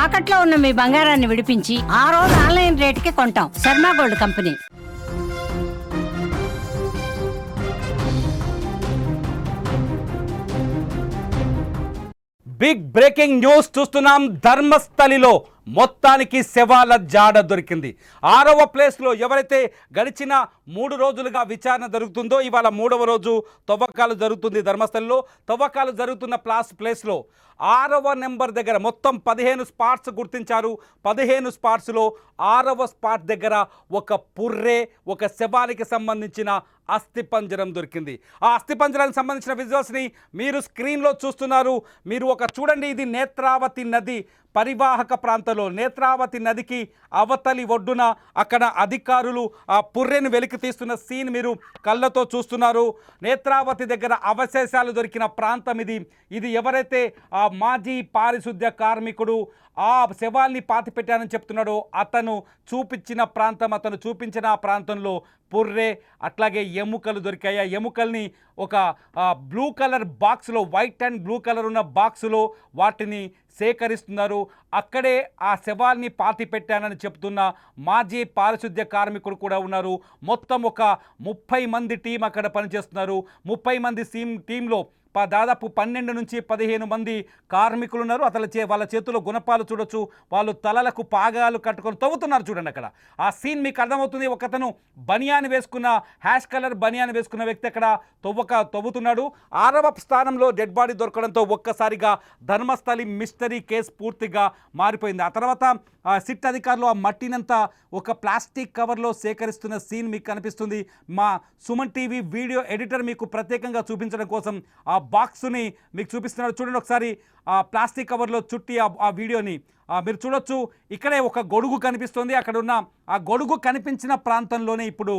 తాకట్లో ఉన్న మీ బంగారాన్ని విడిపించి ఆ రోజు ఆన్లైన్ రేటుకి కొంటాం. Sharma gold company. Big breaking news చూస్తున్నాం. ధర్మస్థలిలో మొత్తానికి శవాల జాడ దొరికింది. 6వ ప్లేస్లో ఎవరైతే గడిచిన 3 రోజులుగా విచారణ జరుగుతుందో ఇవాళ 3వ రోజు తవ్వకాలు జరుగుతుంది. ధర్మస్థలిలో తవ్వకాలు జరుగుతున్న ప్లేస్లో 6వ నెంబర్ దగ్గర మొత్తం 15 స్పాట్స్ గుర్తించారు. 15 స్పాట్స్లో 6వ స్పాట్ దగ్గర ఒక పుర్రే, ఒక శవానికి సంబంధించిన అస్థిపంజరం దొరికింది. ఆ అస్థిపంజరానికి సంబంధించిన విజువల్స్ని మీరు స్క్రీన్లో చూస్తున్నారు. మీరు చూడండి, ఇది నేత్రావతి నది పరివాహక ప్రాంతంలో, నేత్రావతి నదికి అవతలి ఒడ్డున అక్కడ అధికారులు ఆ పుర్రెను వెలికి తీస్తున్న సీన్ మీరు కళ్ళతో చూస్తున్నారు. నేత్రావతి దగ్గర అవశేషాలు దొరికిన ప్రాంతం ఇది. ఇది ఎవరైతే ఆ మాజీ పారిశుద్ధ్య కార్మికుడు ఆ శవాల్ని పాతిపెట్టానని చెప్తున్నాడో అతను చూపించిన ప్రాంతం, అతను చూపించిన ఆ ప్రాంతంలో పుర్రె అట్లాగే ఎముకలు దొరికాయి. ఆ ఎముకల్ని ఒక బ్లూ కలర్ బాక్స్లో, వైట్ అండ్ బ్లూ కలర్ ఉన్న బాక్సులో వాటిని సేకరిస్తున్నారు. అక్కడే ఆ శవాల్ని పాతి పెట్టానని చెప్తున్న మాజీ పారిశుద్ధ్య కార్మికుడు కూడా ఉన్నారు. మొత్తం ఒక 30 మంది టీం అక్కడ పనిచేస్తున్నారు. 30 మంది టీంలో దాదాపు 12 నుంచి 15 మంది కార్మికులు ఉన్నారు. వాళ్ళ చేతుల్లో గుణపాలు చూడొచ్చు. వాళ్ళు తలలకు పాగాలు కట్టుకొని తవ్వుతున్నారు. చూడండి అక్కడ ఆ సీన్ మీకు అర్థమవుతుంది. ఒకతను బనియాన్ వేసుకున్న, హ్యాష్ కలర్ బనియాన్ వేసుకున్న వ్యక్తి అక్కడ తవ్వుతున్నాడు. 6వ స్థానంలో డెడ్ బాడీ దొరకడంతో ఒక్కసారిగా ధర్మస్థలి మిస్టరీ కేసు పూర్తిగా మారిపోయింది. ఆ తర్వాత సిట్ అధికారులు ఆ మట్టినంతా ఒక ప్లాస్టిక్ కవర్లో సేకరిస్తున్న సీన్ మీకు కనిపిస్తుంది. మా సుమన్ టీవీ వీడియో ఎడిటర్ మీకు ప్రత్యేకంగా చూపించడం కోసం ఆ బాక్సుని మీకు చూపిస్తున్నాడు. చూడండి ఒకసారి ఆ ప్లాస్టిక్ కవర్లో చుట్టి ఆ వీడియోని మీరు చూడొచ్చు. ఇక్కడే ఒక గొడుగు కనిపిస్తుంది. అక్కడ ఉన్న ఆ గొడుగు కనిపించిన ప్రాంతంలోనే ఇప్పుడు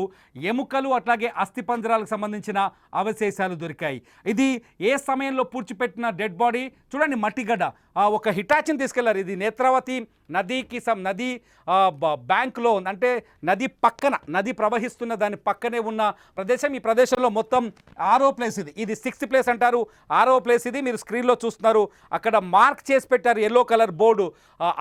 ఎముకలు అట్లాగే అస్థిపంజరాలకు సంబంధించిన అవశేషాలు దొరికాయి. ఇది ఏ సమయంలో పూడ్చిపెట్టిన డెడ్ బాడీ చూడండి. మట్టిగడ్డ ఒక హిటాచిని తీసుకెళ్లారు. ఇది నేత్రావతి నదికి నది బ్యాంక్లో, అంటే నది పక్కన, నది ప్రవహిస్తున్న దాని పక్కనే ఉన్న ప్రదేశం. ఈ ప్రదేశంలో మొత్తం 6వ ప్లేస్ ఇది 6th ప్లేస్ అంటారు. 6వ ప్లేస్ ఇది మీరు స్క్రీన్లో చూస్తున్నారు. అక్కడ మార్క్ చేసి పెట్టారు ఎల్లో కలర్ బోర్డు.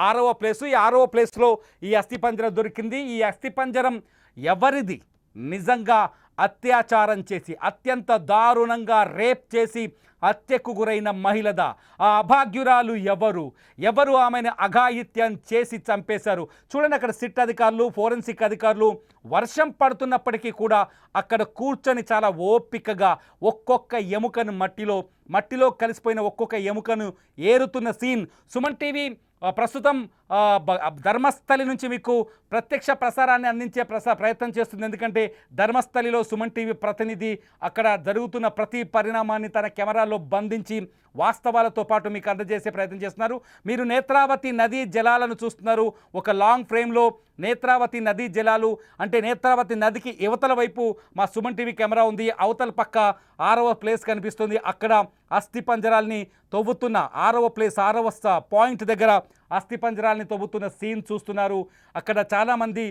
6వ ప్లేసు. ఈ 6వ ప్లేస్లో ఈ అస్థిపంజరం దొరికింది. ఈ అస్థిపంజరం ఎవరిది? నిజంగా అత్యాచారం చేసి, అత్యంత దారుణంగా రేప్ చేసి హత్యకు గురైన మహిళదా? ఆ అభాగ్యురాలు ఎవరు ఆమెను అఘాయిత్యం చేసి చంపేశారు? చూడండి అక్కడ సిట్ అధికారులు, ఫోరెన్సిక్ అధికారులు వర్షం పడుతున్నప్పటికీ కూడా అక్కడ కూర్చొని చాలా ఓపికగా ఒక్కొక్క ఎముకను మట్టిలో కలిసిపోయిన ఒక్కొక్క ఎముకను ఏరుతున్న సీన్ సుమన్ టీవీ ప్రస్తుతం ధర్మస్థలి నుంచి మీకు ప్రత్యక్ష ప్రసారాన్ని అందించే ప్రయత్నం చేస్తుంది. ఎందుకంటే ధర్మస్థలిలో సుమన్ టీవీ ప్రతినిధి అక్కడ జరుగుతున్న ప్రతి పరిణామాన్ని తన కెమెరాలో బంధించి వాస్తవాలతో పాటు మీకు అందజేసే ప్రయత్నం చేస్తున్నారు. మీరు నేత్రావతి నదీ జలాలను చూస్తున్నారు. ఒక లాంగ్ ఫ్రేమ్లో నేత్రావతి నదీ జలాలు, అంటే నేత్రావతి నదికి యువతల వైపు మా సుమన్ టీవీ కెమెరా ఉంది. అవతల పక్క 6వ ప్లేస్ కనిపిస్తుంది. అక్కడ అస్థిపంజరాల్ని తవ్వుతున్న 6వ ప్లేస్, 6వ పాయింట్ దగ్గర అస్థిపంజరాల్ని తవ్వుతున్న సీన్ చూస్తున్నారు. అక్కడ చాలామంది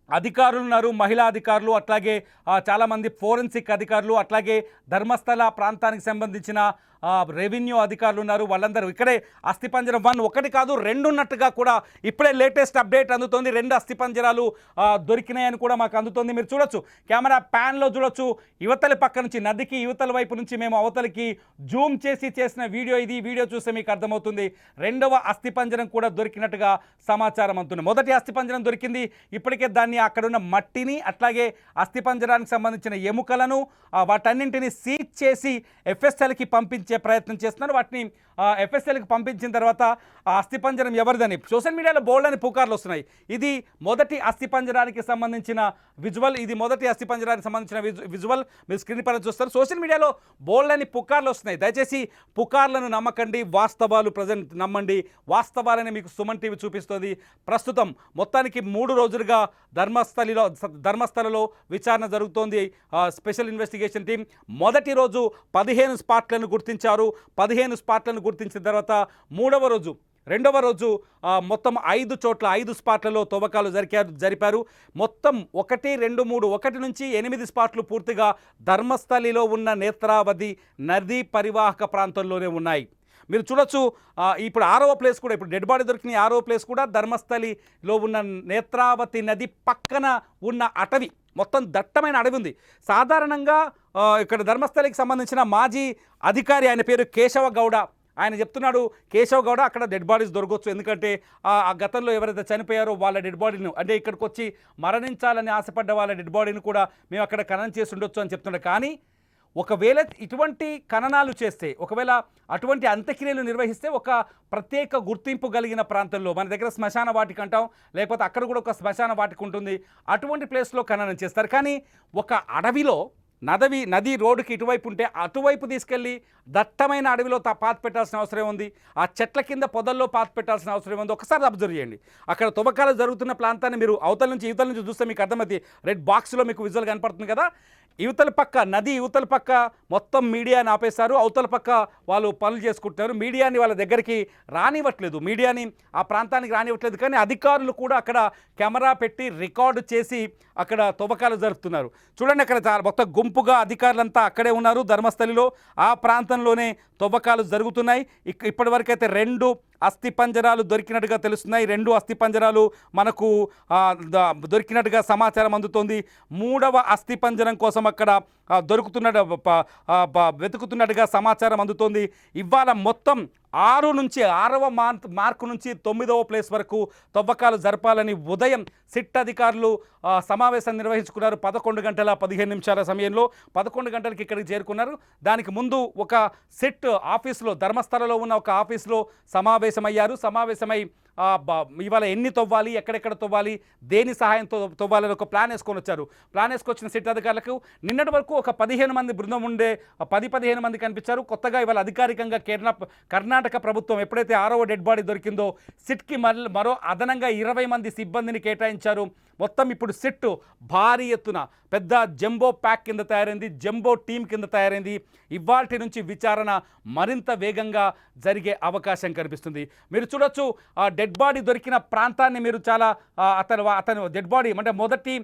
అధికారులు ఉన్నారు, మహిళా అధికారులు, అట్లాగే చాలామంది ఫోరెన్సిక్ అధికారులు, అట్లాగే ధర్మస్థల ప్రాంతానికి సంబంధించిన రెవెన్యూ అధికారులు ఉన్నారు. వాళ్ళందరూ ఇక్కడే అస్థిపంజరం 1 ఒకటి కాదు 2 ఉన్నట్టుగా కూడా ఇప్పుడే లేటెస్ట్ అప్డేట్ అందుతోంది. 2 అస్థిపంజరాలు దొరికినాయని కూడా మాకు అందుతోంది. మీరు చూడొచ్చు, కెమెరా ప్యాన్లో చూడొచ్చు. యువతలి పక్క నుంచి, నదికి యువతల వైపు నుంచి మేము అవతలికి జూమ్ చేసి చేసిన వీడియో ఇది. వీడియో చూస్తే మీకు అర్థమవుతుంది. 2వ అస్థిపంజరం కూడా దొరికినట్టుగా సమాచారం అందుతుంది. మొదటి అస్థిపంజరం దొరికింది. ఇప్పటికే దాన్ని అక్కడున్న మట్టిని అట్లాగే అస్థిపంజరానికి సంబంధించిన ఎముకలను వాటన్నింటినీ సీజ్ చేసి ఎఫ్ఎస్ఎల్కి పంపించే ప్రయత్నం చేస్తున్నారు. వాటిని ఎఫ్ఎస్ఎల్కి పంపించిన తర్వాత ఆ అస్థిపంజరం ఎవరిదని సోషల్ మీడియాలో బోల్డ్ అని పుకార్లు వస్తున్నాయి. ఇది మొదటి అస్థిపంజరానికి సంబంధించిన విజువల్. ఇది మొదటి అస్థిపంజరానికి సంబంధించిన విజువల్ మీరు స్క్రీన్ పైన చూస్తారు. సోషల్ మీడియాలో బోల్డ్ అని పుకార్లు వస్తున్నాయి. దయచేసి పుకార్లను నమ్మకండి, వాస్తవాలు ప్రజెంట్ నమ్మండి. వాస్తవాలని మీకు సుమన్ టీవీ చూపిస్తుంది. ప్రస్తుతం మొత్తానికి 3 రోజులుగా ధర్మస్థలలో విచారణ జరుగుతోంది. స్పెషల్ ఇన్వెస్టిగేషన్ టీం మొదటి రోజు 15 స్పాట్లను గుర్తించారు. 15 స్పాట్లను గుర్తించిన తర్వాత రెండవ రోజు మొత్తం 5 చోట్ల 5 స్పాట్లలో తవ్వకాలు జరిపారు. మొత్తం 1, 2, 3 1 నుంచి 8 స్పాట్లు పూర్తిగా ధర్మస్థలిలో ఉన్న నేత్రావతి నదీ పరివాహక ప్రాంతంలోనే ఉన్నాయి. మీరు చూడొచ్చు ఇప్పుడు 6వ ప్లేస్ కూడా ఇప్పుడు డెడ్ బాడీ దొరికిన 6వ ప్లేస్ కూడా ధర్మస్థలిలో ఉన్న నేత్రావతి నది పక్కన ఉన్న అటవీ, మొత్తం దట్టమైన అడవి ఉంది. సాధారణంగా ఇక్కడ ధర్మస్థలికి సంబంధించిన మాజీ అధికారి, ఆయన పేరు కేశవ గౌడ, ఆయన చెప్తున్నాడు కేశవ్ గౌడ అక్కడ డెడ్ బాడీస్ దొరకవచ్చు, ఎందుకంటే ఆ గతంలో ఎవరైతే చనిపోయారో వాళ్ళ డెడ్ బాడీని, అంటే ఇక్కడికి వచ్చి మరణించాలని ఆశపడ్డ వాళ్ళ డెడ్ బాడీని కూడా మేము అక్కడ ఖననం చేసి ఉండొచ్చు అని చెప్తున్నాడు. కానీ ఒకవేళ ఇటువంటి ఖననాలు చేస్తే, ఒకవేళ అటువంటి అంత్యక్రియలు నిర్వహిస్తే ఒక ప్రత్యేక గుర్తింపు కలిగిన ప్రాంతంలో, మన దగ్గర శ్మశాన వాటిక అంటాం, లేకపోతే అక్కడ కూడా ఒక శ్మశాన వాటిక ఉంటుంది, అటువంటి ప్లేస్లో ఖననం చేస్తారు. కానీ ఒక అడవిలో నది రోడ్డుకి ఇటువైపు ఉంటే అటువైపు తీసుకెళ్ళి దట్టమైన అడవిలో పాతి పెట్టాల్సిన అవసరం ఉంది, ఆ చెట్ల కింద పొదల్లో పాతి పెట్టాల్సిన అవసరం ఉంది. ఒకసారి అబ్జర్వ్ చేయండి, అక్కడ తువ్వకాలు జరుగుతున్న ప్రాంతాన్ని మీరు అవతల నుంచి ఇవతల నుంచి చూస్తే మీకు అర్థమవుతుంది. రెడ్ బాక్స్లో మీకు విజువల్ కనపడుతుంది కదా, యువతల పక్క నది యువతల పక్క మొత్తం మీడియాని ఆపేశారు, అవతల పక్క వాళ్ళు పనులు చేసుకుంటున్నారు, మీడియాని వాళ్ళ దగ్గరికి రానివ్వట్లేదు, మీడియాని ఆ ప్రాంతానికి రానివ్వట్లేదు. కానీ అధికారులు కూడా అక్కడ కెమెరా పెట్టి రికార్డు చేసి అక్కడ తువ్వకాలు జరుపుతున్నారు. చూడండి, అక్కడ మొత్తం గుంపుగా అధికారులంతా అక్కడే ఉన్నారు ధర్మస్థలిలో, ఆ ప్రాంతంలోనే తువ్వకాలు జరుగుతున్నాయి. ఇప్పటివరకైతే 2 అస్థిపంజరాలు దొరికినట్టుగా తెలుస్తున్నాయి. 2 అస్థిపంజరాలు మనకు దొరికినట్టుగా సమాచారం అందుతోంది. 3వ అస్థిపంజరం కోసం అక్కడ వెతుకుతున్నట్టుగా సమాచారం అందుతోంది. ఇవాళ మొత్తం 6వ మార్కు నుంచి 9వ ప్లేస్ వరకు తవ్వకాలు జరపాలని ఉదయం సిట్ అధికారులు సమావేశం నిర్వహించుకున్నారు. 11 గంటల 15 నిమిషాల సమయంలో 11 గంటలకి ఇక్కడికి చేరుకున్నారు. దానికి ముందు ఒక సిట్ ఆఫీసులో, ధర్మస్థలలో ఉన్న ఒక ఆఫీసులో సమావేశమయ్యారు. సమావేశమై ఇవాళ ఎన్ని తవ్వాలి, ఎక్కడెక్కడ తవ్వాలి, దేని సహాయంతో తవ్వాలని ఒక ప్లాన్ వేసుకొని వచ్చారు. ప్లాన్ వేసుకొచ్చిన సిట్ అధికారులకు నిన్నటి వరకు ఒక 15 మంది బృందం ఉండే, 10-15 మంది కనిపించారు. కొత్తగా ఇవాళ అధికారికంగా కర్ణాటక ప్రభుత్వం ఎప్పుడైతే 6వ డెడ్ బాడీ దొరికిందో సిట్కి మరో అదనంగా 20 మంది సిబ్బందిని కేటాయించారు. మొత్తం ఇప్పుడు సిట్ భారీ ఎత్తున పెద్ద జంబో ప్యాక్ కింద తయారైంది, జంబో టీం కింద తయారైంది. ఇవాల్టి నుంచి విచారణ మరింత వేగంగా జరిగే అవకాశం కనిపిస్తుంది. మీరు చూడొచ్చు, ఆ డెడ్ బాడీ దొరికిన ప్రాంతాన్ని మీరు చాలా అతను డెడ్ బాడీ అంటే మొదటి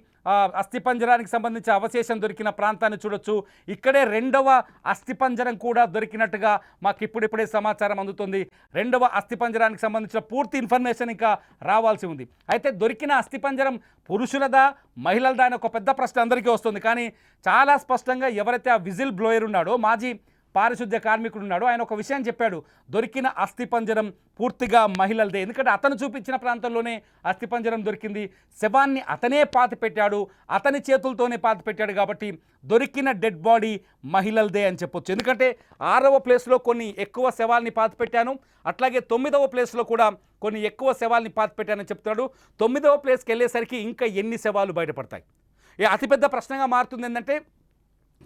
అస్థిపంజరానికి సంబంధించి అవశేషం దొరికిన ప్రాంతాన్ని చూడొచ్చు. ఇక్కడే 2వ అస్థిపంజరం కూడా దొరికినట్టుగా మాకు ఇప్పుడిప్పుడే సమాచారం అందుతుంది. 2వ అస్థిపంజరానికి సంబంధించిన పూర్తి ఇన్ఫర్మేషన్ ఇంకా రావాల్సి ఉంది. అయితే దొరికిన అస్థిపంజరం పురుషులదా మహిళలదా అని ఒక పెద్ద ప్రశ్న అందరికీ వస్తుంది. కానీ చాలా స్పష్టంగా ఎవరైతే ఆ విజిల్ బ్లోయర్ ఉన్నాడో, మాజీ పారిశుద్ధ్య కార్మికుడు ఉన్నాడు, ఆయన ఒక విషయం చెప్పాడు, దొరికిన అస్థిపంజరం పూర్తిగా మహిళలదే. ఎందుకంటే అతను చూపించిన ప్రాంతంలోనే అస్థిపంజరం దొరికింది, శవాన్ని అతనే పాతి పెట్టాడు, అతని చేతులతోనే పాతి పెట్టాడు, కాబట్టి దొరికిన డెడ్ బాడీ మహిళలదే అని చెప్పొచ్చు. ఎందుకంటే 6వ ప్లేస్లో కొన్ని ఎక్కువ శవాల్ని పాతి పెట్టాను, అట్లాగే 9వ ప్లేస్లో కూడా కొన్ని ఎక్కువ శవాల్ని పాతి పెట్టానని చెప్తాడు. 9వ ప్లేస్కి వెళ్ళేసరికి ఇంకా ఎన్ని శవాలు బయటపడతాయి? అతిపెద్ద ప్రశ్నగా మారుతుంది ఏంటంటే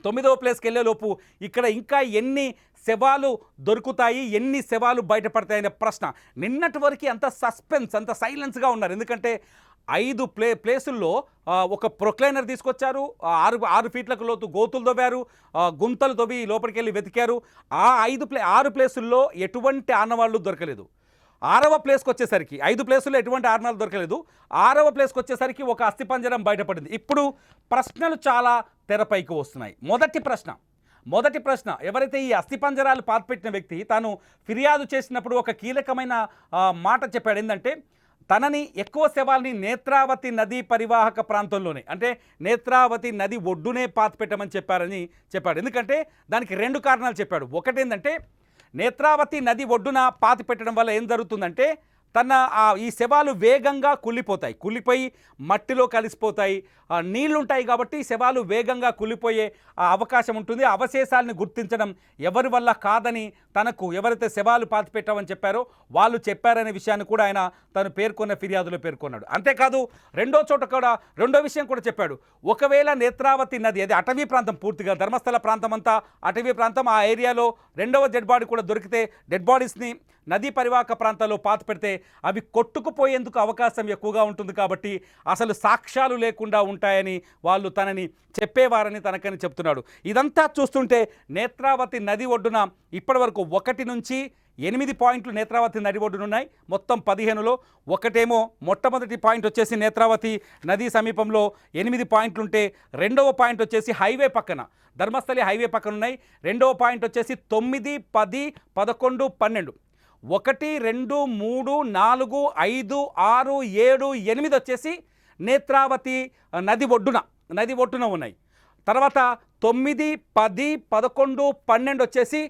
9వ ప్లేస్కి వెళ్ళేలోపు ఇక్కడ ఇంకా ఎన్ని శవాలు దొరుకుతాయి, ఎన్ని శవాలు బయటపడతాయనే ప్రశ్న. నిన్నటి వరకు అంత సస్పెన్స్, అంత సైలెన్స్గా ఉన్నారు. ఎందుకంటే 5 ప్లేసుల్లో ఒక ప్రొక్లైనర్ తీసుకొచ్చారు, 6 ఫీట్లకు లోతు గోతులు తవ్వారు, గుంతలు తవ్వి లోపలికి వెళ్ళి వెతికారు. ఆ 6 ప్లేసుల్లో ఎటువంటి ఆనవాళ్ళు దొరకలేదు. 6వ ప్లేస్కి వచ్చేసరికి 5 ప్లేసుల్లో ఎటువంటి ఆనవాళ్ళు దొరకలేదు. 6వ ప్లేస్కి వచ్చేసరికి ఒక అస్థిపంజరం బయటపడింది. ఇప్పుడు ప్రశ్నలు చాలా తెరపైకి వస్తున్నాయి. మొదటి ప్రశ్న, ఎవరైతే ఈ అస్థిపంజరాలు పాతిపెట్టిన వ్యక్తి తాను ఫిర్యాదు చేసినప్పుడు ఒక కీలకమైన మాట చెప్పాడు. ఏంటంటే తనని ఎక్కువ శవాల్ని నేత్రావతి నదీ పరివాహక ప్రాంతంలోనే, అంటే నేత్రావతి నది ఒడ్డునే పాతిపెట్టమని చెప్పాడు. ఎందుకంటే దానికి 2 కారణాలు చెప్పాడు. ఒకటి ఏంటంటే నేత్రావతి నది ఒడ్డున పాతి పెట్టడం వల్ల ఏం జరుగుతుందంటే ఈ శవాలు వేగంగా కుళ్ళిపోయి మట్టిలో కలిసిపోతాయి, నీళ్లుంటాయి కాబట్టి శవాలు వేగంగా కుళ్ళిపోయే అవకాశం ఉంటుంది. అవశేషాలను గుర్తించడం ఎవరి వల్ల కాదని తనకు ఎవరైతే శవాలు పాతి పెట్టామని చెప్పారో వాళ్ళు చెప్పారనే విషయాన్ని కూడా ఆయన తను పేర్కొన్న ఫిర్యాదులో పేర్కొన్నాడు. అంతేకాదు రెండో విషయం కూడా చెప్పాడు. ఒకవేళ నేత్రావతి నది, అది అటవీ ప్రాంతం, పూర్తిగా ధర్మస్థల ప్రాంతం అంతా అటవీ ప్రాంతం, ఆ ఏరియాలో 2వ డెడ్ బాడీ కూడా దొరికితే డెడ్ బాడీస్ని నదీ పరివాహక ప్రాంతాల్లో పాతి పెడితే అవి కొట్టుకుపోయేందుకు అవకాశం ఎక్కువగా ఉంటుంది, కాబట్టి అసలు సాక్ష్యాలు లేకుండా ఉంటాయని వాళ్ళు తనని చెప్పేవారని తనకని చెప్తున్నాడు. ఇదంతా చూస్తుంటే నేత్రావతి నది ఒడ్డున ఇప్పటి వరకు 1 నుంచి 8 పాయింట్లు నేత్రావతి నది ఒడ్డున ఉన్నాయి. మొత్తం 15లో ఒకటేమో మొట్టమొదటి పాయింట్ వచ్చేసి నేత్రావతి నది సమీపంలో 8 పాయింట్లుంటే రెండవ పాయింట్ వచ్చేసి హైవే పక్కన ధర్మస్థలి హైవే పక్కన ఉన్నాయి. రెండవ పాయింట్ వచ్చేసి 9, 10, 11, 12 1, 2, 3, 4, 5, 6, 7, 8 వచ్చేసి నేత్రావతి నది ఒడ్డున ఉన్నాయి. తర్వాత 9, 10, 11, 12 వచ్చేసి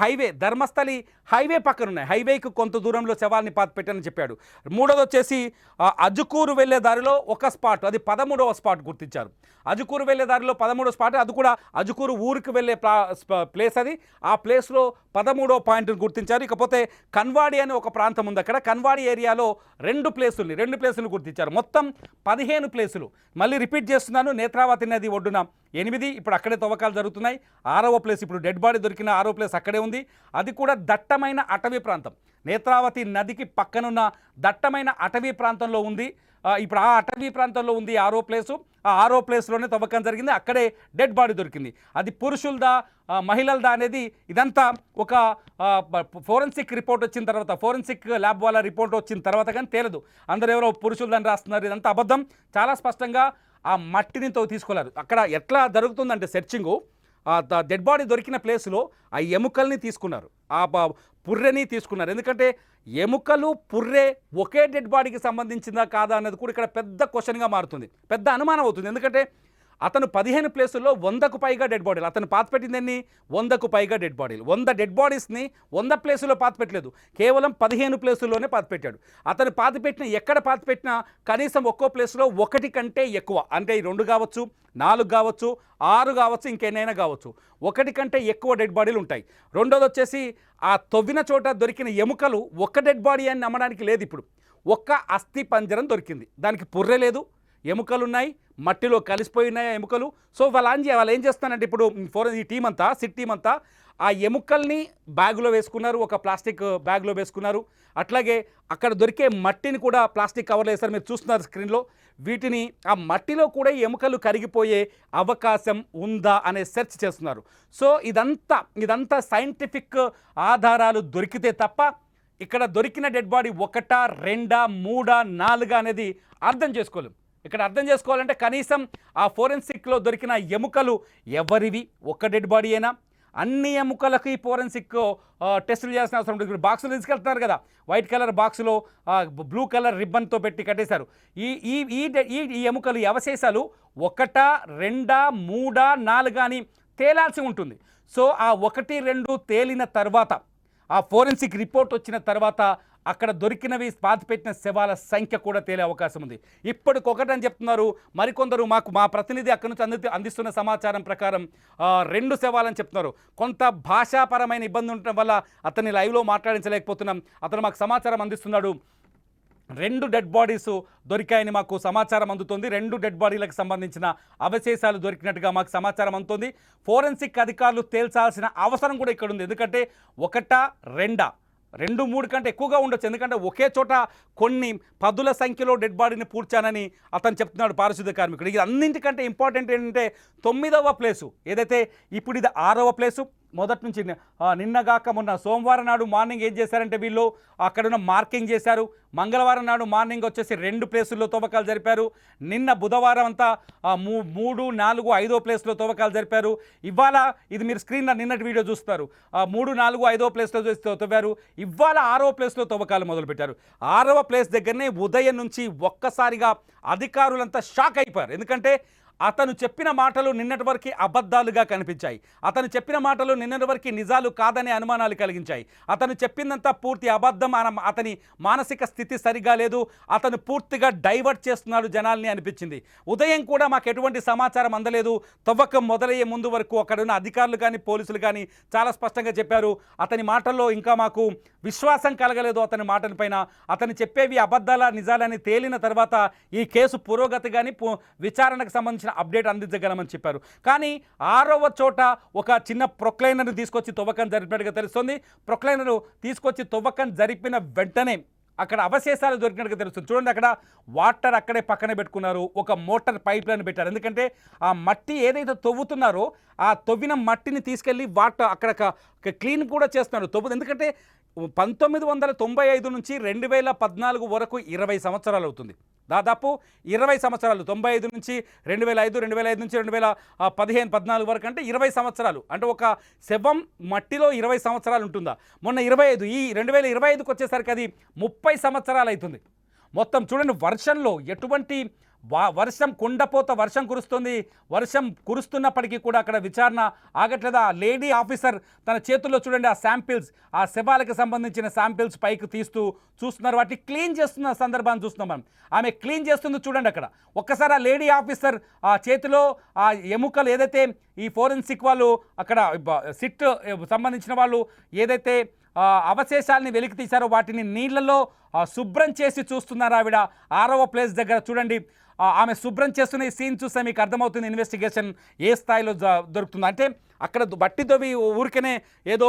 హైవే ధర్మస్థలి హైవే పక్కన ఉన్నాయి. హైవేకి కొంత దూరంలో శవాల్ని పెట్టానని చెప్పాడు. మూడోది వచ్చేసి అజుకూరు వెళ్ళే దారిలో ఒక స్పాట్, అది 13వ స్పాట్ గుర్తించారు. అజుకూరు వెళ్ళే దారిలో 13వ స్పాట్, అది కూడా అజుకూరు ఊరికి వెళ్ళే ప్లేస్. అది ఆ ప్లేస్లో 13వ పాయింట్ని గుర్తించారు. ఇకపోతే కన్వాడి అనే ఒక ప్రాంతం ఉంది. అక్కడ కన్వాడి ఏరియాలో 2 ప్లేసులు గుర్తించారు. మొత్తం 15 ప్లేసులు. మళ్ళీ రిపీట్ చేస్తున్నాను, నేత్రావతి నది ఒడ్డున 8, ఇప్పుడు అక్కడే తవ్వకాలు జరుగుతున్నాయి. 6వ ప్లేస్, ఇప్పుడు డెడ్ బాడీ దొరికిన 6వ ప్లేస్ అక్కడే ఉంది. అది కూడా దట్టమైన అటవీ ప్రాంతం. నేత్రావతి నదికి పక్కనున్న దట్టమైన అటవీ ప్రాంతంలో ఉంది. ఇప్పుడు ఆ అటవీ ప్రాంతంలో ఉంది 6వ ప్లేసు. ఆ 6వ ప్లేస్లోనే తవ్వకం జరిగింది. అక్కడే డెడ్ బాడీ దొరికింది. అది పురుషులదా మహిళలదా అనేది ఇదంతా ఒక ఫోరెన్సిక్ రిపోర్ట్ వచ్చిన తర్వాత, ఫోరెన్సిక్ ల్యాబ్ వాళ్ళ రిపోర్ట్ వచ్చిన తర్వాత కానీ తేలదు. అందరూ ఎవరో పురుషులదని రాస్తున్నారు, ఇదంతా అబద్ధం. చాలా స్పష్టంగా ఆ మట్టిని తీసుకోలేరు. అక్కడ ఎట్లా జరుగుతుందంటే సెర్చింగు, డెడ్ బాడీ దొరికిన ప్లేస్లో ఆ ఎముకల్ని తీసుకున్నారు, ఆ పుర్రెని తీసుకున్నారు. ఎందుకంటే ఎముకలు పుర్రె ఒకే డెడ్ బాడీకి సంబంధించిందా కాదా అన్నది కూడా ఇక్కడ పెద్ద క్వశ్చన్గా మారుతుంది, పెద్ద అనుమానం అవుతుంది. ఎందుకంటే అతను 15 ప్లేసుల్లో 100కు పైగా డెడ్ బాడీలు, అతను పాతిపెట్టింది ఎన్ని 100కు పైగా డెడ్ బాడీలు. 100 డెడ్ బాడీస్ని 100 ప్లేసుల్లో పాతిపెట్టలేదు, కేవలం 15 ప్లేసుల్లోనే పాతిపెట్టాడు. అతను పాతిపెట్టిన ఎక్కడ పాతిపెట్టినా కనీసం ఒక్కో ప్లేస్లో 1 కంటే ఎక్కువ, అంటే 2 కావచ్చు, 4 కావచ్చు, 6 కావచ్చు, ఇంకెన్నైనా కావచ్చు, 1 కంటే ఎక్కువ డెడ్ బాడీలు ఉంటాయి. రెండోది వచ్చేసి ఆ తవ్విన చోట దొరికిన ఎముకలు ఒక డెడ్ బాడీ అని నమ్మడానికి లేదు. ఇప్పుడు ఒక్క అస్థి పంజరం దొరికింది, దానికి పుర్రె లేదు, ఎముకలు ఉన్నాయి, మట్టిలో కలిసిపోయి ఉన్నాయి ఆ ఎముకలు. సో వాళ్ళు ఏం చేస్తానంటే ఇప్పుడు ఈ టీం అంతా, సిట్ టీం అంతా ఆ ఎముకల్ని బ్యాగులో వేసుకున్నారు, ఒక ప్లాస్టిక్ బ్యాగ్లో వేసుకున్నారు. అట్లాగే అక్కడ దొరికే మట్టిని కూడా ప్లాస్టిక్ కవర్లో వేస్తారు, మీరు చూస్తున్నారు స్క్రీన్లో. వీటిని ఆ మట్టిలో కూడా ఎముకలు కరిగిపోయే అవకాశం ఉందా అనే సెర్చ్ చేస్తున్నారు. సో ఇదంతా సైంటిఫిక్ ఆధారాలు దొరికితే తప్ప ఇక్కడ దొరికిన డెడ్ బాడీ 1, 2, 3, 4 అనేది అర్థం చేసుకోలేం. ఇక్కడ అర్థం చేసుకోవాలంటే కనీసం ఆ ఫోరెన్సిక్లో దొరికిన ఎముకలు ఎవరివి, ఒక్క డెడ్ బాడీ అయినా, అన్ని ఎముకలకి ఫోరెన్సిక్ టెస్టులు చేయాల్సిన అవసరం ఉంటుంది. ఇప్పుడు బాక్సులు తీసుకెళ్తున్నారు కదా, వైట్ కలర్ బాక్సులో బ్లూ కలర్ రిబ్బన్తో పెట్టి కట్టేశారు. ఈ ఎముకలు అవశేషాలు 1, 2, 3, 4 అని తేలాల్సి ఉంటుంది. సో ఆ 1, 2 తేలిన తర్వాత, ఆ ఫోరెన్సిక్ రిపోర్ట్ వచ్చిన తర్వాత అక్కడ దొరికినవి పాతిపెట్టిన శవాల సంఖ్య కూడా తేలే అవకాశం ఉంది. ఇప్పటికొకటని చెప్తున్నారు, మరికొందరు మా ప్రతినిధి అక్కడి నుంచి అందిస్తున్న సమాచారం ప్రకారం 2 శవాలని చెప్తున్నారు. కొంత భాషాపరమైన ఇబ్బంది ఉండటం వల్ల అతన్ని లైవ్లో మాట్లాడించలేకపోతున్నాం. అతను మాకు సమాచారం అందిస్తున్నాడు. 2 డెడ్ బాడీస్ దొరికాయని మాకు సమాచారం అందుతుంది. 2 డెడ్ బాడీలకు సంబంధించిన అవశేషాలు దొరికినట్టుగా మాకు సమాచారం అందుతుంది. ఫోరెన్సిక్ అధికారులు తేల్చాల్సిన అవసరం కూడా ఇక్కడ ఉంది. ఎందుకంటే 1, 2, 3 కంటే ఎక్కువగా ఉండొచ్చు. ఎందుకంటే ఒకే చోట కొన్ని 10ల సంఖ్యలో డెడ్ బాడీని పూడ్చానని అతను చెప్తున్నాడు, పారిశుద్ధ్య కార్మికుడు. ఇది అన్నింటికంటే ఇంపార్టెంట్ ఏంటంటే 9వ ప్లేసు ఏదైతే, ఇప్పుడు ఇది 6వ ప్లేసు. మొదటి నుంచి నిన్నగాక మొన్న సోమవారం నాడు మార్నింగ్ ఏం చేశారంటే వీళ్ళు అక్కడున్న మార్కింగ్ చేశారు. మంగళవారం నాడు మార్నింగ్ వచ్చేసి 2 ప్లేసుల్లో తవ్వకాలు జరిపారు. నిన్న బుధవారం అంతా 3, 4, 5వ ప్లేస్లో తవ్వకాలు జరిపారు. ఇవాళ ఇది మీరు స్క్రీన్లో నిన్నటి వీడియో చూస్తారు, 3, 4, 5వ ప్లేస్లో తవ్వారు. ఇవాళ 6వ ప్లేస్లో తవ్వకాలు మొదలుపెట్టారు. 6వ ప్లేస్ దగ్గరనే ఉదయం నుంచి ఒక్కసారిగా అధికారులంతా షాక్ అయిపోయారు. ఎందుకంటే అతను చెప్పిన మాటలు నిన్నటి వరకు అబద్ధాలుగా కనిపించాయి. అతను చెప్పిన మాటలు నిన్నటి వరకు నిజాలు కాదనే అనుమానాలు కలిగించాయి. అతను చెప్పిందంతా పూర్తి అబద్ధం, అతని మానసిక స్థితి సరిగా లేదు, అతను పూర్తిగా డైవర్ట్ చేస్తున్నాడు జనాల్ని అనిపించింది. ఉదయం కూడా మాకు ఎటువంటి సమాచారం అందలేదు. తవ్వకం మొదలయ్యే ముందు వరకు అక్కడున్న అధికారులు కానీ పోలీసులు కానీ చాలా స్పష్టంగా చెప్పారు. అతని మాటల్లో ఇంకా మాకు విశ్వాసం కలగలేదు. అతని మాటల పైన అతను చెప్పేవి అబద్ధాల నిజాలని తేలిన తర్వాత ఈ కేసు పురోగతి కానీ విచారణకు సంబంధించిన అప్డేట్ అందించగలమని చెప్పారు. కానీ 6వ చోట ఒక చిన్న ప్రొక్లైనర్ను తీసుకొచ్చి తవ్వకం జరిపినట్టుగా తెలుస్తుంది. ప్రొక్లైనర్ తీసుకొచ్చి తవ్వకం జరిపిన వెంటనే అక్కడ అవశేషాలు దొరికినట్టుగా తెలుస్తుంది. చూడండి, అక్కడ వాటర్ అక్కడే పక్కనే పెట్టుకున్నారు, ఒక మోటార్ పైప్ లైన్ పెట్టారు. ఎందుకంటే ఆ మట్టి ఏదైతే తవ్వుతున్నారో ఆ తవ్విన మట్టిని తీసుకెళ్ళి వాటర్ అక్కడ క్లీన్ కూడా చేస్తున్నారు తవ్వు. ఎందుకంటే 1995 నుంచి 2014 వరకు 20 సంవత్సరాలు అవుతుంది. దాదాపు 20 సంవత్సరాలు, 95 నుంచి 2005, 2005 నుంచి 2015, 14 వరకు అంటే 20 సంవత్సరాలు. అంటే ఒక శవం మట్టిలో 20 సంవత్సరాలు ఉంటుందా? మొన్న 25, ఈ 2025కి వచ్చేసరికి అది 30 సంవత్సరాలు అవుతుంది. మొత్తం చూడండి, వర్షంలో ఎటువంటి వర్షం కుండపోత వర్షం కురుస్తుంది. వర్షం కురుస్తున్నప్పటికీ కూడా అక్కడ విచారణ ఆగట్లేదా? లేడీ ఆఫీసర్ తన చేతుల్లో చూడండి ఆ శాంపిల్స్, ఆ శవాలకు సంబంధించిన శాంపిల్స్ పైకి తీస్తూ చూస్తున్నారు. వాటిని క్లీన్ చేస్తున్న సందర్భాన్ని చూస్తున్నాం మనం. ఆమె క్లీన్ చేస్తుంది చూడండి అక్కడ. ఒక్కసారి ఆ లేడీ ఆఫీసర్ ఆ చేతిలో ఆ ఎముకలు ఏదైతే ఈ ఫోరెన్సిక్ వాళ్ళు అక్కడ సిట్ సంబంధించిన వాళ్ళు ఏదైతే అవశేషాలని వెలికి తీశారో వాటిని నీళ్లలో శుభ్రం చేసి చూస్తున్నారు ఆవిడ. 6వ ప్లేస్ దగ్గర చూడండి, ఆమె శుభ్రం చేస్తున్న ఈ సీన్ చూస్తే మీకు అర్థమవుతుంది ఇన్వెస్టిగేషన్ ఏ స్థాయిలో దొరుకుతుంది. అంటే అక్కడ మట్టి దొవ్వి ఊరికనే ఏదో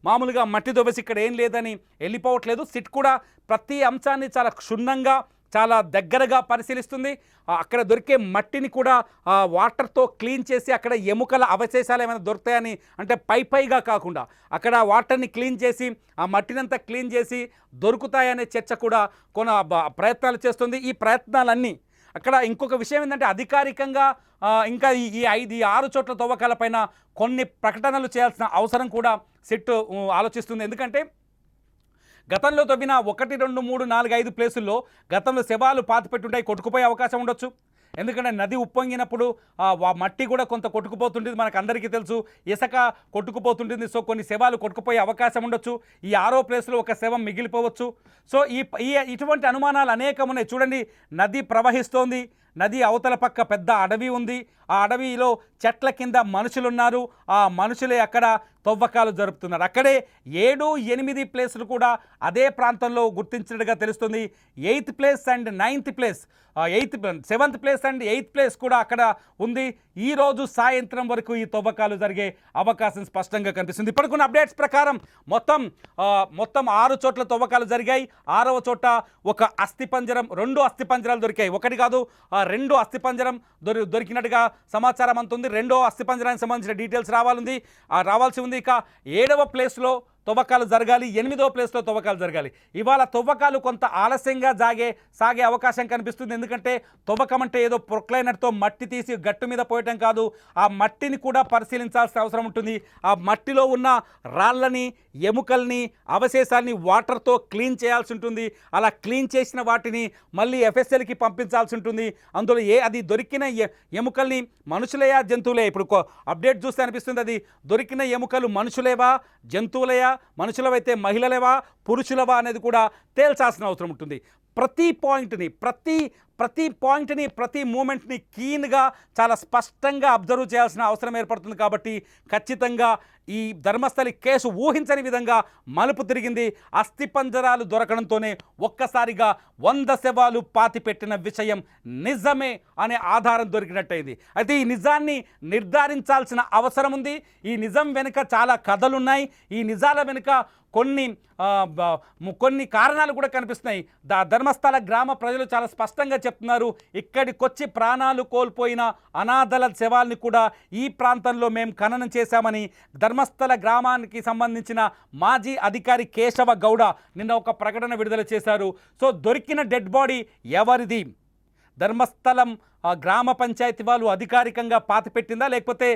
మామూలుగా మట్టి దొవ్వేసి ఇక్కడ ఏం లేదని వెళ్ళిపోవట్లేదు. సిట్ కూడా ప్రతి అంశాన్ని చాలా క్షుణ్ణంగా చాలా దగ్గరగా పరిశీలిస్తుంది. అక్కడ దొరికే మట్టిని కూడా వాటర్తో క్లీన్ చేసి అక్కడ ఎముకల అవశేషాలు ఏమైనా దొరుకుతాయని, అంటే పైగా కాకుండా అక్కడ వాటర్ని క్లీన్ చేసి ఆ మట్టినంతా క్లీన్ చేసి దొరుకుతాయనే చర్చ కూడా ప్రయత్నాలు చేస్తుంది. ఈ ప్రయత్నాలన్నీ అక్కడ ఇంకొక విషయం ఏంటంటే అధికారికంగా ఇంకా ఈ 6 చోట్ల తవ్వకాలపైన కొన్ని ప్రకటనలు చేయాల్సిన అవసరం కూడా సిట్ ఆలోచిస్తుంది. ఎందుకంటే గతంలో తవ్విన 1, 2, 3, 4, 5 ప్లేసుల్లో గతంలో శవాలు పాతిపెట్టుంటాయి, కొట్టుకుపోయే అవకాశం ఉండొచ్చు. ఎందుకంటే నది ఉప్పొంగినప్పుడు మట్టి కూడా కొంత కొట్టుకుపోతుంటుంది, మనకు అందరికీ తెలుసు. ఇసుక కొట్టుకుపోతుంటుంది. సో కొన్ని శవాలు కొట్టుకుపోయే అవకాశం ఉండొచ్చు. ఈ 6వ ప్లేస్లో ఒక శవం మిగిలిపోవచ్చు. సో ఇటువంటి అనుమానాలు అనేకం ఉన్నాయి. చూడండి, నది ప్రవహిస్తోంది, నది అవతల పక్క పెద్ద అడవి ఉంది. ఆ అడవిలో చెట్ల కింద మనుషులున్నారు. ఆ మనుషులే అక్కడ తవ్వకాలు జరుపుతున్నారు. అక్కడే 7, 8 ప్లేసులు కూడా అదే ప్రాంతంలో గుర్తించినట్టుగా తెలుస్తుంది. 8th place and 9th place, 7th place and 8th place కూడా అక్కడ ఉంది. ఈరోజు సాయంత్రం వరకు ఈ తవ్వకాలు జరిగే అవకాశం స్పష్టంగా కనిపిస్తుంది. ఇప్పటికున్న అప్డేట్స్ ప్రకారం మొత్తం 6 చోట్ల తవ్వకాలు జరిగాయి. 6వ చోట ఒక అస్థిపంజరం, 2 అస్థిపంజరాలు దొరికాయి. ఒకటి కాదు, 2 అస్థిపంజరం దొరికినట్టుగా సమాచారం అంతుంది. 2వ అస్థిపంజరానికి సంబంధించిన డీటెయిల్స్ రావాల్సి ఉంది. ఇక 7వ ప్లేస్లో తవ్వకాలు జరగాలి, 8వ ప్లేస్లో తవ్వకాలు జరగాలి. ఇవాళ తవ్వకాలు కొంత ఆలస్యంగా సాగే అవకాశం కనిపిస్తుంది. ఎందుకంటే తవ్వకం అంటే ఏదో ప్రొక్లైనర్తో మట్టి తీసి గట్టు మీద పోయటం కాదు, ఆ మట్టిని కూడా పరిశీలించాల్సిన అవసరం ఉంటుంది. ఆ మట్టిలో ఉన్న రాళ్ళని, ఎముకల్ని, అవశేషాలని వాటర్తో క్లీన్ చేయాల్సి ఉంటుంది. అలా క్లీన్ చేసిన వాటిని మళ్ళీ FSLకి పంపించాల్సి ఉంటుంది. అందులో అది దొరికిన ఎముకల్ని మనుషులయా జంతువులే, ఇప్పుడు అప్డేట్ చూస్తే అనిపిస్తుంది అది దొరికిన ఎముకలు మనుషులేవా జంతువులయా, మనుషులవైతే మహిళలేవా పురుషులవా అనేది కూడా తేల్చాల్సిన అవసరం ఉంటుంది. ప్రతి పాయింట్ని ప్రతి మూమెంట్ని క్లీన్గా చాలా స్పష్టంగా అబ్జర్వ్ చేయాల్సిన అవసరం ఏర్పడుతుంది. కాబట్టి ఖచ్చితంగా ఈ ధర్మస్థలి కేసు ఊహించని విధంగా మలుపు తిరిగింది. అస్థిపంజరాలు దొరకడంతోనే ఒక్కసారిగా 100 శవాలు పాతిపెట్టిన విషయం నిజమే అనే ఆధారం దొరికినట్టయింది. అయితే ఈ నిజాన్ని నిర్ధారించాల్సిన అవసరం ఉంది. ఈ నిజం వెనుక చాలా కథలున్నాయి. ఈ నిజాల వెనుక కొన్ని కారణాలు కూడా కనిపిస్తున్నాయి. ధర్మస్థల గ్రామ ప్రజలు చాలా స్పష్టంగా చెప్తున్నారు, ఇక్కడికొచ్చి ప్రాణాలు కోల్పోయిన అనాథల శవాల్ని కూడా ఈ ప్రాంతంలో మేము ఖననం చేశామని ధర్మస్థల గ్రామానికి సంబంధించిన మాజీ అధికారి కేశవ గౌడ నిన్న ఒక ప్రకటన విడుదల చేశారు. సో దొరికిన డెడ్ బాడీ ఎవరిది? ధర్మస్థలం గ్రామ పంచాయతీ వాళ్ళు అధికారికంగా పాతిపెట్టిందా, లేకపోతే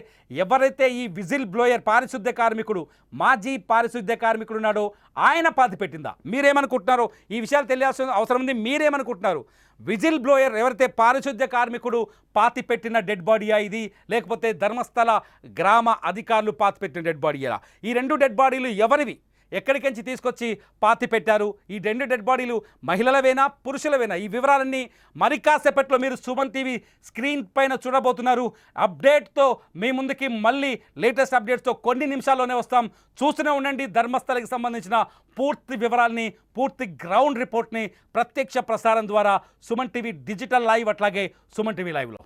ఎవరైతే ఈ విజిల్ బ్లోయర్ పారిశుద్ధ్య కార్మికుడు, మాజీ పారిశుద్ధ్య కార్మికుడు ఉన్నాడో ఆయన పాతిపెట్టిందా? మీరేమనుకుంటున్నారో ఈ విషయాలు తెలియాల్సిన అవసరం ఉంది. మీరేమనుకుంటున్నారు? విజిల్ బ్లోయర్ ఎవరైతే పారిశుద్ధ్య కార్మికుడు పాతిపెట్టిన డెడ్ బాడీయా ఇది, లేకపోతే ధర్మస్థల గ్రామ అధికారులు పాతిపెట్టిన డెడ్ బాడీయా? ఈ 2 డెడ్ బాడీలు ఎవరివి? ఎక్కడికించి తీసుకొచ్చి పాతి పెట్టారు? ఈ 2 డెడ్ బాడీలు మహిళలవేనా పురుషులవేనా? ఈ వివరాలన్నీ మరి కాసేపట్లో మీరు సుమన్ టీవీ స్క్రీన్ పైన చూడబోతున్నారు. అప్డేట్తో మీ ముందుకి మళ్ళీ లేటెస్ట్ అప్డేట్స్తో కొన్ని నిమిషాల్లోనే వస్తాం. చూస్తూనే ఉండండి ధర్మస్థలకి సంబంధించిన పూర్తి వివరాల్ని, పూర్తి గ్రౌండ్ రిపోర్ట్ని ప్రత్యక్ష ప్రసారం ద్వారా సుమన్ టీవీ డిజిటల్ లైవ్, అట్లాగే సుమన్ టీవీ లైవ్లో.